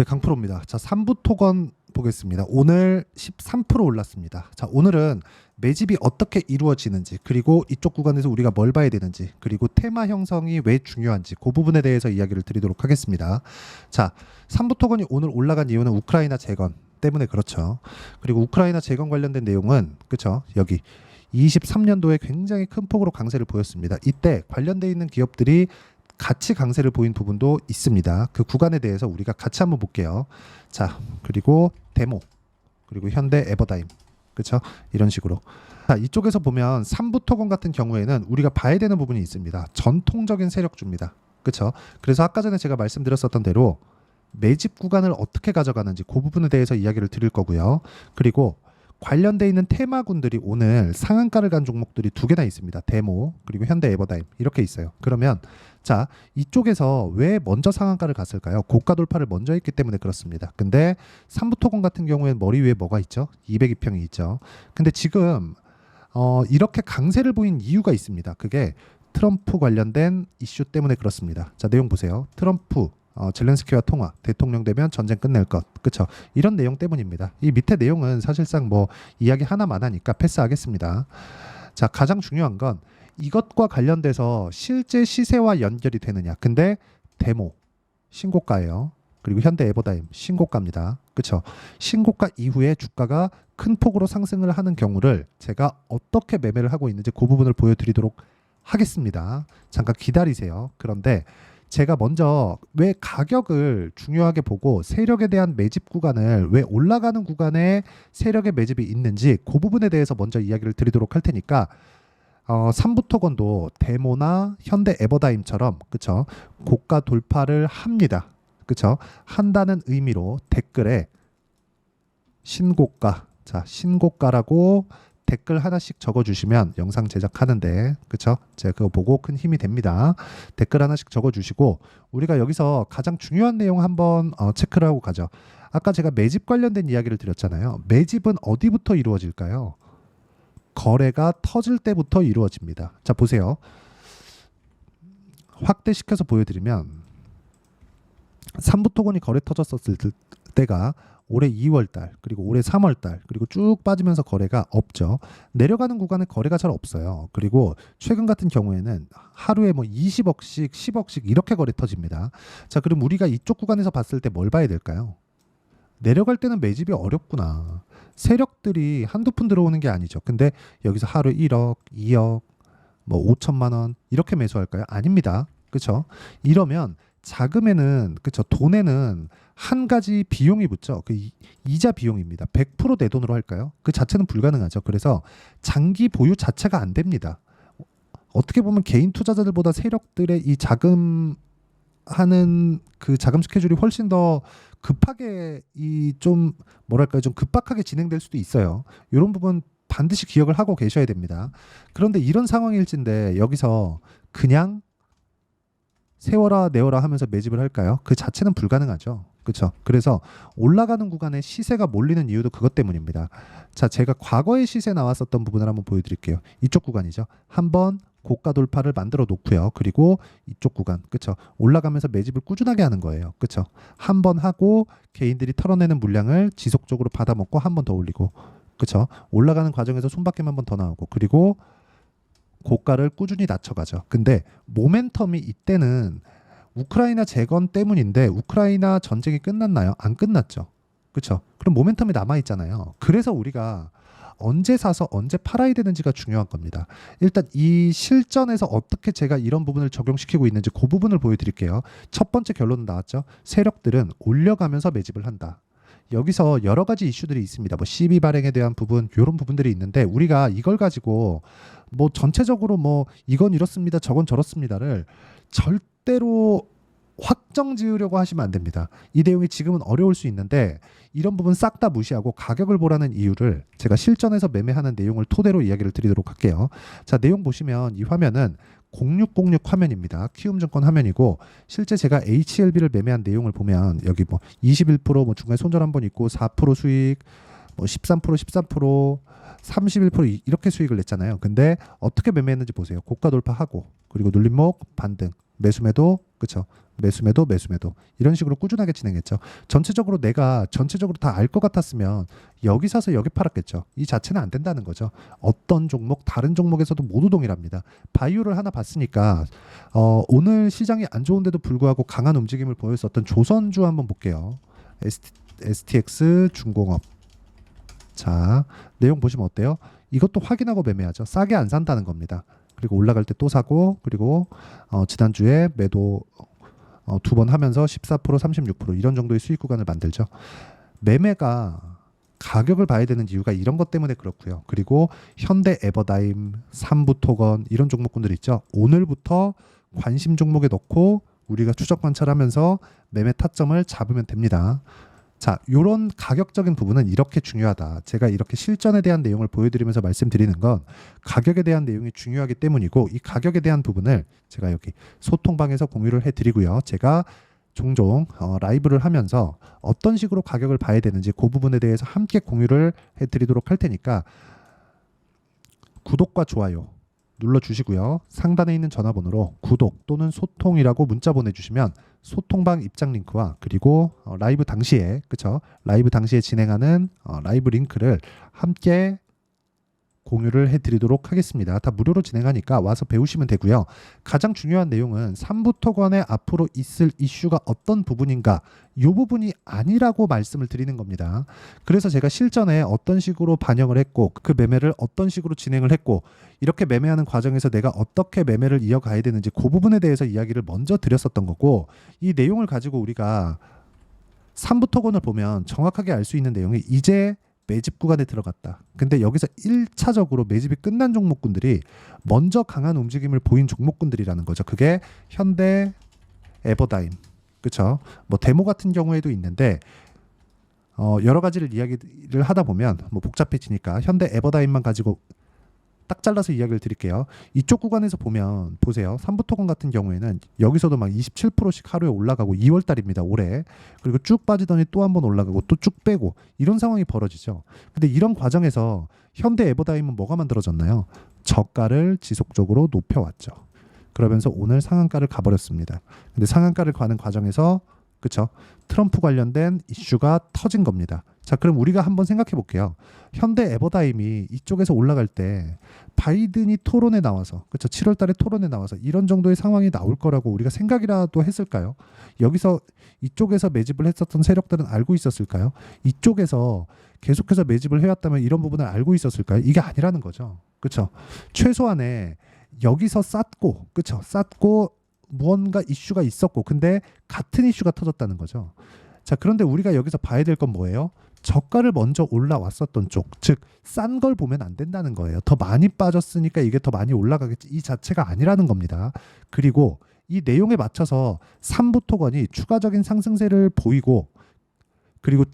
네, 강프로입니다. 자, 3부 토건 보겠습니다. 오늘 13% 올랐습니다. 자, 오늘은 매집이 어떻게 이루어지는지, 그리고 이쪽 구간에서 우리가 뭘 봐야 되는지, 그리고 테마 형성이 왜 중요한지 그 부분에 대해서 이야기를 드리도록 하겠습니다. 자, 3부 토건이 오늘 올라간 이유는 우크라이나 재건 때문에 그렇죠. 그리고 우크라이나 재건 관련된 내용은 그렇죠. 여기 23년도에 굉장히 큰 폭으로 강세를 보였습니다. 이때 관련돼 있는 기업들이 같이 강세를 보인 부분도 있습니다. 그 구간에 대해서 우리가 같이 한번 볼게요. 자, 그리고 데모, 그리고 현대 에버다임, 그렇죠? 이런 식으로. 자, 이쪽에서 보면 3부 토건 같은 경우에는 우리가 봐야 되는 부분이 있습니다. 전통적인 세력주입니다. 그렇죠? 그래서 아까 전에 제가 말씀드렸었던 대로 매집 구간을 어떻게 가져가는지 그 부분에 대해서 이야기를 드릴 거고요. 그리고 관련돼 있는 테마군들이 오늘 상한가를 간 종목들이 두 개나 있습니다. 데모 그리고 현대 에버다임 이렇게 있어요. 그러면 자, 이쪽에서 왜 먼저 상한가를 갔을까요? 고가 돌파를 먼저 했기 때문에 그렇습니다. 근데 3부 토건 같은 경우에는 머리 위에 뭐가 있죠? 202평이 있죠. 근데 지금 이렇게 강세를 보인 이유가 있습니다. 그게 트럼프 관련된 이슈 때문에 그렇습니다. 자, 내용 보세요. 트럼프 젤렌스키와 통화, 대통령 되면 전쟁 끝낼 것, 그쵸? 이런 내용 때문입니다. 이 밑에 내용은 사실상 뭐 이야기 하나만 하니까 패스하겠습니다. 자, 가장 중요한 건 이것과 관련돼서 실제 시세와 연결이 되느냐. 근데 데모 신고가예요. 그리고 현대 에버다임 신고가입니다. 그쵸? 신고가 이후에 주가가 큰 폭으로 상승을 하는 경우를 제가 어떻게 매매를 하고 있는지 그 부분을 보여드리도록 하겠습니다. 잠깐 기다리세요. 그런데 제가 먼저 왜 가격을 중요하게 보고 세력에 대한 매집 구간을 왜 올라가는 구간에 세력의 매집이 있는지 그 부분에 대해서 먼저 이야기를 드리도록 할 테니까 3부 토건도 데모나 현대 에버다임처럼 그쵸? 고가 돌파를 합니다. 그쵸? 한다는 의미로 댓글에 신고가, 자, 신고가라고 댓글 하나씩 적어주시면 영상 제작하는데 그쵸? 제가 그거 보고 큰 힘이 됩니다. 댓글 하나씩 적어주시고 우리가 여기서 가장 중요한 내용 한번 체크를 하고 가죠. 아까 제가 매집 관련된 이야기를 드렸잖아요. 매집은 어디부터 이루어질까요? 거래가 터질 때부터 이루어집니다. 자, 보세요. 확대시켜서 보여드리면 3부 토건이 거래 터졌었을 때가 올해 2월달 그리고 올해 3월달 그리고 쭉 빠지면서 거래가 없죠. 내려가는 구간에 거래가 잘 없어요. 그리고 최근 같은 경우에는 하루에 뭐 20억씩 10억씩 이렇게 거래 터집니다. 자, 그럼 우리가 이쪽 구간에서 봤을 때 뭘 봐야 될까요? 내려갈 때는 매집이 어렵구나. 세력들이 한두 푼 들어오는 게 아니죠. 근데 여기서 하루 1억, 2억, 뭐 5천만 원 이렇게 매수할까요? 아닙니다. 그렇죠? 이러면 자금에는 그쵸 돈에는 한 가지 비용이 붙죠. 그 이자 비용입니다. 100% 내 돈으로 할까요? 그 자체는 불가능하죠. 그래서 장기 보유 자체가 안 됩니다. 어떻게 보면 개인 투자자들보다 세력들의 이 자금 하는 그 자금 스케줄이 훨씬 더 급하게 이 좀 뭐랄까요? 좀 급박하게 진행될 수도 있어요. 이런 부분 반드시 기억을 하고 계셔야 됩니다. 그런데 이런 상황일진데 여기서 그냥 세워라 내워라 하면서 매집을 할까요? 그 자체는 불가능하죠. 그렇죠? 그래서 올라가는 구간에 시세가 몰리는 이유도 그것 때문입니다. 자, 제가 과거의 시세 나왔었던 부분을 한번 보여드릴게요. 이쪽 구간이죠. 한번 고가 돌파를 만들어 놓고요. 그리고 이쪽 구간, 그렇죠? 올라가면서 매집을 꾸준하게 하는 거예요. 그렇죠? 한 번 하고 개인들이 털어내는 물량을 지속적으로 받아먹고 한 번 더 올리고, 그렇죠? 올라가는 과정에서 손바뀜 한 번 더 나오고, 그리고 고가를 꾸준히 낮춰가죠. 근데 모멘텀이 이때는 우크라이나 재건 때문인데 우크라이나 전쟁이 끝났나요? 안 끝났죠. 그렇죠? 그럼 모멘텀이 남아있잖아요. 그래서 우리가 언제 사서 언제 팔아야 되는지가 중요한 겁니다. 일단 이 실전에서 어떻게 제가 이런 부분을 적용시키고 있는지 그 부분을 보여드릴게요. 첫 번째 결론은 나왔죠. 세력들은 올려가면서 매집을 한다. 여기서 여러 가지 이슈들이 있습니다. 뭐 CB 발행에 대한 부분, 이런 부분들이 있는데 우리가 이걸 가지고 뭐 전체적으로 뭐 이건 이렇습니다, 저건 저렇습니다를 절대로 확정 지으려고 하시면 안 됩니다. 이 내용이 지금은 어려울 수 있는데 이런 부분 싹 다 무시하고 가격을 보라는 이유를 제가 실전에서 매매하는 내용을 토대로 이야기를 드리도록 할게요. 자, 내용 보시면 이 화면은 0606 화면입니다. 키움증권 화면이고 실제 제가 HLB를 매매한 내용을 보면 여기 뭐 21%뭐 중간에 손절 한번 있고 4% 수익 뭐 13% 31% 이렇게 수익을 냈잖아요. 근데 어떻게 매매했는지 보세요. 고가 돌파하고 그리고 눌림목 반등 매수매도 그쵸? 매수매도 매수매도 이런 식으로 꾸준하게 진행했죠. 전체적으로 내가 전체적으로 다 알 것 같았으면 여기 사서 여기 팔았겠죠. 이 자체는 안 된다는 거죠. 어떤 종목 다른 종목에서도 모두 동일합니다. 바이오를 하나 봤으니까 오늘 시장이 안 좋은데도 불구하고 강한 움직임을 보였었던 조선주 한번 볼게요. STX 중공업. 자, 내용 보시면 어때요? 이것도 확인하고 매매하죠. 싸게 안 산다는 겁니다. 그리고 올라갈 때 또 사고, 그리고 지난주에 매도 두 번 하면서 14%, 36% 이런 정도의 수익 구간을 만들죠. 매매가 가격을 봐야 되는 이유가 이런 것 때문에 그렇고요. 그리고 현대 에버다임, 삼부토건 이런 종목군들 있죠. 오늘부터 관심 종목에 넣고 우리가 추적 관찰하면서 매매 타점을 잡으면 됩니다. 자, 요런 가격적인 부분은 이렇게 중요하다. 제가 이렇게 실전에 대한 내용을 보여드리면서 말씀드리는 건 가격에 대한 내용이 중요하기 때문이고, 이 가격에 대한 부분을 제가 여기 소통방에서 공유를 해드리고요. 제가 종종 라이브를 하면서 어떤 식으로 가격을 봐야 되는지 그 부분에 대해서 함께 공유를 해드리도록 할 테니까 구독과 좋아요 눌러주시고요. 상단에 있는 전화번호로 구독 또는 소통이라고 문자 보내주시면 소통방 입장 링크와 그리고 라이브 당시에 그쵸? 라이브 당시에 진행하는 라이브 링크를 함께 공유를 해드리도록 하겠습니다. 다 무료로 진행하니까 와서 배우시면 되고요. 가장 중요한 내용은 삼부토건에 앞으로 있을 이슈가 어떤 부분인가, 이 부분이 아니라고 말씀을 드리는 겁니다. 그래서 제가 실전에 어떤 식으로 반영을 했고 그 매매를 어떤 식으로 진행을 했고 이렇게 매매하는 과정에서 내가 어떻게 매매를 이어가야 되는지 그 부분에 대해서 이야기를 먼저 드렸었던 거고, 이 내용을 가지고 우리가 삼부토건을 보면 정확하게 알 수 있는 내용이 이제 매집 구간에 들어갔다. 근데 여기서 1차적으로 매집이 끝난 종목군들이 먼저 강한 움직임을 보인 종목군들이라는 거죠. 그게 현대 에버다임. 그렇죠? 뭐 데모 같은 경우에도 있는데 여러 가지를 이야기를 하다 보면 뭐 복잡해지니까 현대 에버다임만 가지고 딱 잘라서 이야기를 드릴게요. 이쪽 구간에서 보면 보세요. 삼부토건 같은 경우에는 여기서도 막 27%씩 하루에 올라가고 2월 달입니다. 올해. 그리고 쭉 빠지더니 또 한 번 올라가고 또 쭉 빼고 이런 상황이 벌어지죠. 근데 이런 과정에서 현대 에버다임은 뭐가 만들어졌나요? 저가를 지속적으로 높여왔죠. 그러면서 오늘 상한가를 가버렸습니다. 근데 상한가를 가는 과정에서 그쵸? 트럼프 관련된 이슈가 터진 겁니다. 자, 그럼 우리가 한번 생각해 볼게요. 현대 에버다임이 이쪽에서 올라갈 때 바이든이 토론에 나와서 그쵸? 7월 달에 토론에 나와서 이런 정도의 상황이 나올 거라고 우리가 생각이라도 했을까요? 여기서 이쪽에서 매집을 했었던 세력들은 알고 있었을까요? 이쪽에서 계속해서 매집을 해왔다면 이런 부분을 알고 있었을까요? 이게 아니라는 거죠. 그쵸? 최소한의 여기서 쌌고 그쵸? 쌌고 무언가 이슈가 있었고 근데 같은 이슈가 터졌다는 거죠. 자, 그런데 우리가 여기서 봐야 될 건 뭐예요? 저가를 먼저 올라왔었던 쪽, 즉 싼 걸 보면 안 된다는 거예요. 더 많이 빠졌으니까 이게 더 많이 올라가겠지, 이 자체가 아니라는 겁니다. 그리고 이 내용에 맞춰서 삼부토건이 추가적인 상승세를 보이고 그리고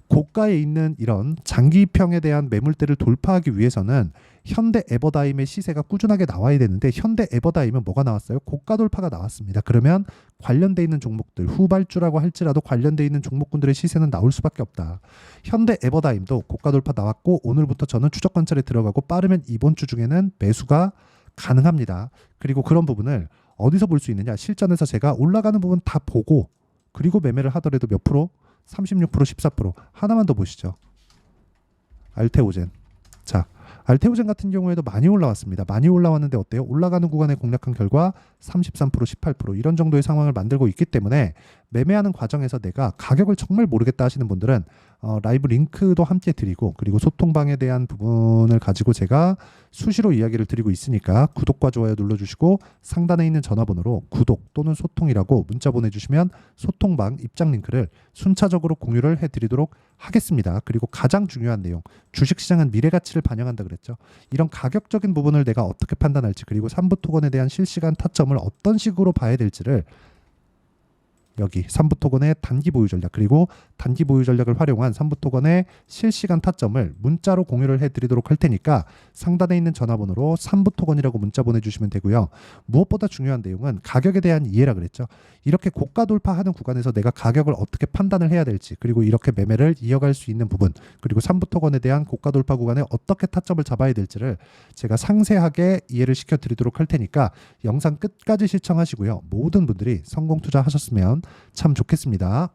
고가에 있는 이런 장기평에 대한 매물대를 돌파하기 위해서는 현대 에버다임의 시세가 꾸준하게 나와야 되는데 현대 에버다임은 뭐가 나왔어요? 고가 돌파가 나왔습니다. 그러면 관련돼 있는 종목들, 후발주라고 할지라도 관련돼 있는 종목군들의 시세는 나올 수밖에 없다. 현대 에버다임도 고가 돌파 나왔고 오늘부터 저는 추적 관찰에 들어가고 빠르면 이번 주 중에는 매수가 가능합니다. 그리고 그런 부분을 어디서 볼 수 있느냐? 실전에서 제가 올라가는 부분 다 보고 그리고 매매를 하더라도 몇 프로? 36%, 14%. 하나만 더 보시죠. 알테오젠. 자, 알테오젠 같은 경우에도 많이 올라왔습니다. 많이 올라왔는데 어때요? 올라가는 구간에 공략한 결과 33%, 18% 이런 정도의 상황을 만들고 있기 때문에 매매하는 과정에서 내가 가격을 정말 모르겠다 하시는 분들은 라이브 링크도 함께 드리고 그리고 소통방에 대한 부분을 가지고 제가 수시로 이야기를 드리고 있으니까 구독과 좋아요 눌러주시고 상단에 있는 전화번호로 구독 또는 소통이라고 문자 보내주시면 소통방 입장 링크를 순차적으로 공유를 해드리도록 하겠습니다. 그리고 가장 중요한 내용, 주식시장은 미래가치를 반영한다 그랬죠. 이런 가격적인 부분을 내가 어떻게 판단할지 그리고 삼부토건에 대한 실시간 타점을 어떤 식으로 봐야 될지를 여기 3부 토건의 단기 보유 전략 그리고 단기 보유 전략을 활용한 3부 토건의 실시간 타점을 문자로 공유를 해드리도록 할 테니까 상단에 있는 전화번호로 3부 토건이라고 문자 보내주시면 되고요. 무엇보다 중요한 내용은 가격에 대한 이해라 그랬죠. 이렇게 고가 돌파하는 구간에서 내가 가격을 어떻게 판단을 해야 될지 그리고 이렇게 매매를 이어갈 수 있는 부분 그리고 3부 토건에 대한 고가 돌파 구간에 어떻게 타점을 잡아야 될지를 제가 상세하게 이해를 시켜드리도록 할 테니까 영상 끝까지 시청하시고요. 모든 분들이 성공 투자하셨으면 참 좋겠습니다.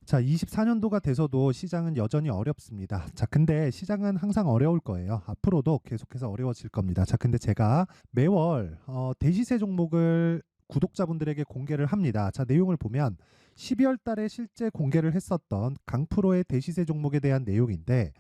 자, 24년도가 돼서도 시장은 여전히 어렵습니다. 자, 근데 시장은 항상 어려울 거예요. 앞으로도 계속해서 어려워질 겁니다. 자, 근데 제가 매월 대시세 종목을 구독자분들에게 공개를 합니다. 자, 내용을 보면 12월 달에 실제 공개를 했었던 강프로의 대시세 종목에 대한 내용인데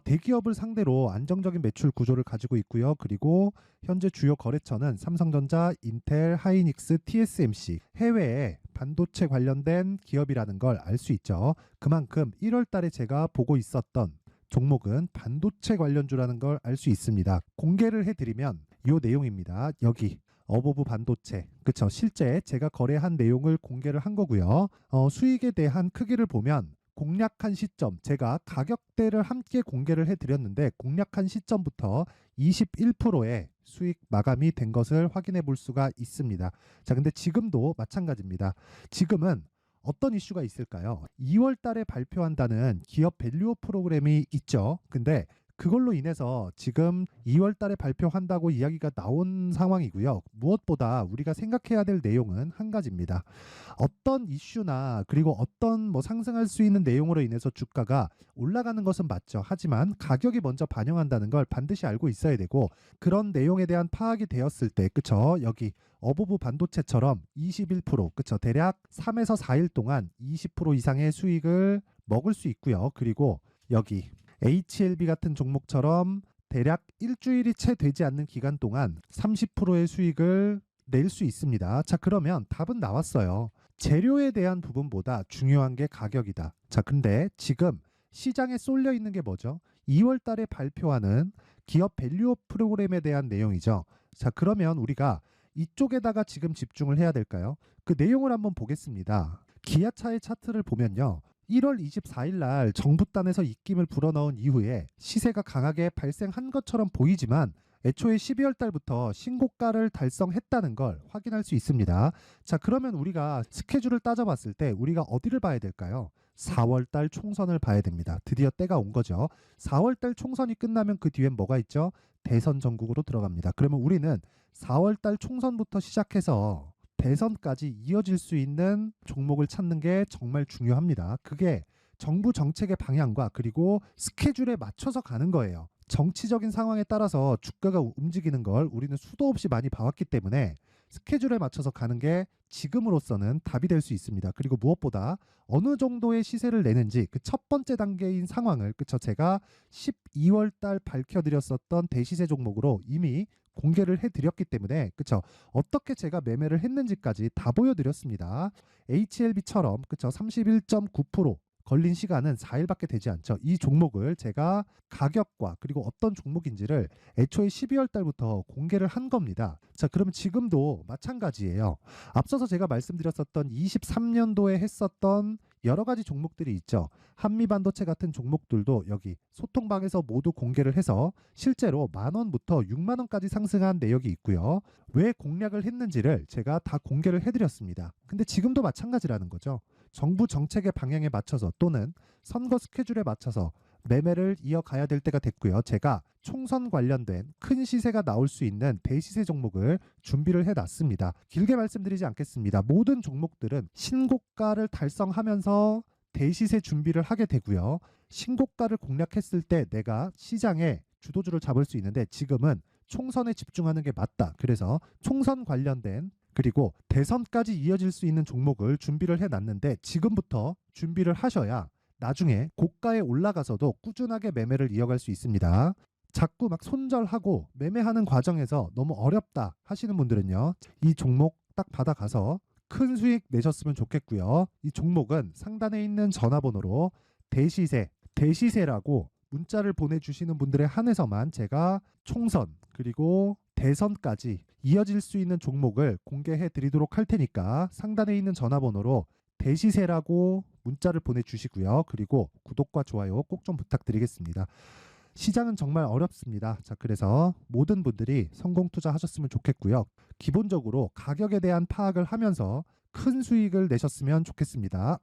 대기업을 상대로 안정적인 매출 구조를 가지고 있고요. 그리고 현재 주요 거래처는 삼성전자, 인텔, 하이닉스, TSMC, 해외에 반도체 관련된 기업이라는 걸 알 수 있죠. 그만큼 1월 달에 제가 보고 있었던 종목은 반도체 관련주라는 걸 알 수 있습니다. 공개를 해드리면 이 내용입니다. 여기 어보브 반도체, 그쵸? 실제 제가 거래한 내용을 공개를 한 거고요. 수익에 대한 크기를 보면 공략한 시점, 제가 가격대를 함께 공개를 해드렸는데 공략한 시점부터 21%의 수익 마감이 된 것을 확인해 볼 수가 있습니다. 자, 근데 지금도 마찬가지입니다. 지금은 어떤 이슈가 있을까요? 2월 달에 발표한다는 기업 밸류업 프로그램이 있죠. 근데 그걸로 인해서 지금 2월 달에 발표한다고 이야기가 나온 상황이고요. 무엇보다 우리가 생각해야 될 내용은 한 가지입니다. 어떤 이슈나 그리고 어떤 상승할 수 있는 내용으로 인해서 주가가 올라가는 것은 맞죠. 하지만 가격이 먼저 반영한다는 걸 반드시 알고 있어야 되고 그런 내용에 대한 파악이 되었을 때 그쵸? 여기 어보브 반도체처럼 21% 그쵸? 대략 3에서 4일 동안 20% 이상의 수익을 먹을 수 있고요. 그리고 여기 HLB 같은 종목처럼 대략 일주일이 채 되지 않는 기간 동안 30%의 수익을 낼 수 있습니다. 자, 그러면 답은 나왔어요. 재료에 대한 부분보다 중요한 게 가격이다. 자, 근데 지금 시장에 쏠려 있는 게 뭐죠? 2월 달에 발표하는 기업 밸류업 프로그램에 대한 내용이죠. 자, 그러면 우리가 이쪽에다가 지금 집중을 해야 될까요? 그 내용을 한번 보겠습니다. 기아차의 차트를 보면요. 1월 24일 날 정부단에서 입김을 불어넣은 이후에 시세가 강하게 발생한 것처럼 보이지만 애초에 12월 달부터 신고가를 달성했다는 걸 확인할 수 있습니다. 자, 그러면 우리가 스케줄을 따져봤을 때 우리가 어디를 봐야 될까요? 4월 달 총선을 봐야 됩니다. 드디어 때가 온 거죠. 4월 달 총선이 끝나면 그 뒤엔 뭐가 있죠? 대선 전국으로 들어갑니다. 그러면 우리는 4월 달 총선부터 시작해서 대선까지 이어질 수 있는 종목을 찾는 게 정말 중요합니다. 그게 정부 정책의 방향과 그리고 스케줄에 맞춰서 가는 거예요. 정치적인 상황에 따라서 주가가 움직이는 걸 우리는 수도 없이 많이 봐왔기 때문에 스케줄에 맞춰서 가는 게 지금으로서는 답이 될 수 있습니다. 그리고 무엇보다 어느 정도의 시세를 내는지 그 첫 번째 단계인 상황을 그쵸 제가 12월 달 밝혀드렸었던 대시세 종목으로 이미 공개를 해드렸기 때문에 그쵸 어떻게 제가 매매를 했는지까지 다 보여드렸습니다. HLB처럼 그쵸 31.9% 걸린 시간은 4일밖에 되지 않죠. 이 종목을 제가 가격과 그리고 어떤 종목인지를 애초에 12월 달부터 공개를 한 겁니다. 자, 그러면 지금도 마찬가지예요. 앞서서 제가 말씀드렸었던 23년도에 했었던 여러 가지 종목들이 있죠. 한미반도체 같은 종목들도 여기 소통방에서 모두 공개를 해서 실제로 10,000원부터 60,000원까지 상승한 내역이 있고요. 왜 공략을 했는지를 제가 다 공개를 해드렸습니다. 근데 지금도 마찬가지라는 거죠. 정부 정책의 방향에 맞춰서 또는 선거 스케줄에 맞춰서 매매를 이어가야 될 때가 됐고요. 제가 총선 관련된 큰 시세가 나올 수 있는 대시세 종목을 준비를 해놨습니다. 길게 말씀드리지 않겠습니다. 모든 종목들은 신고가를 달성하면서 대시세 준비를 하게 되고요. 신고가를 공략했을 때 내가 시장에 주도주를 잡을 수 있는데 지금은 총선에 집중하는 게 맞다. 그래서 총선 관련된 그리고 대선까지 이어질 수 있는 종목을 준비를 해놨는데 지금부터 준비를 하셔야 나중에 고가에 올라가서도 꾸준하게 매매를 이어갈 수 있습니다. 자꾸 막 손절하고 매매하는 과정에서 너무 어렵다 하시는 분들은요. 이 종목 딱 받아가서 큰 수익 내셨으면 좋겠고요. 이 종목은 상단에 있는 전화번호로 대시세라고 문자를 보내주시는 분들에 한해서만 제가 총선 그리고 대선까지 이어질 수 있는 종목을 공개해 드리도록 할 테니까 상단에 있는 전화번호로 대시세라고 문자를 보내주시고요. 그리고 구독과 좋아요 꼭 좀 부탁드리겠습니다. 시장은 정말 어렵습니다. 자, 그래서 모든 분들이 성공 투자하셨으면 좋겠고요. 기본적으로 가격에 대한 파악을 하면서 큰 수익을 내셨으면 좋겠습니다.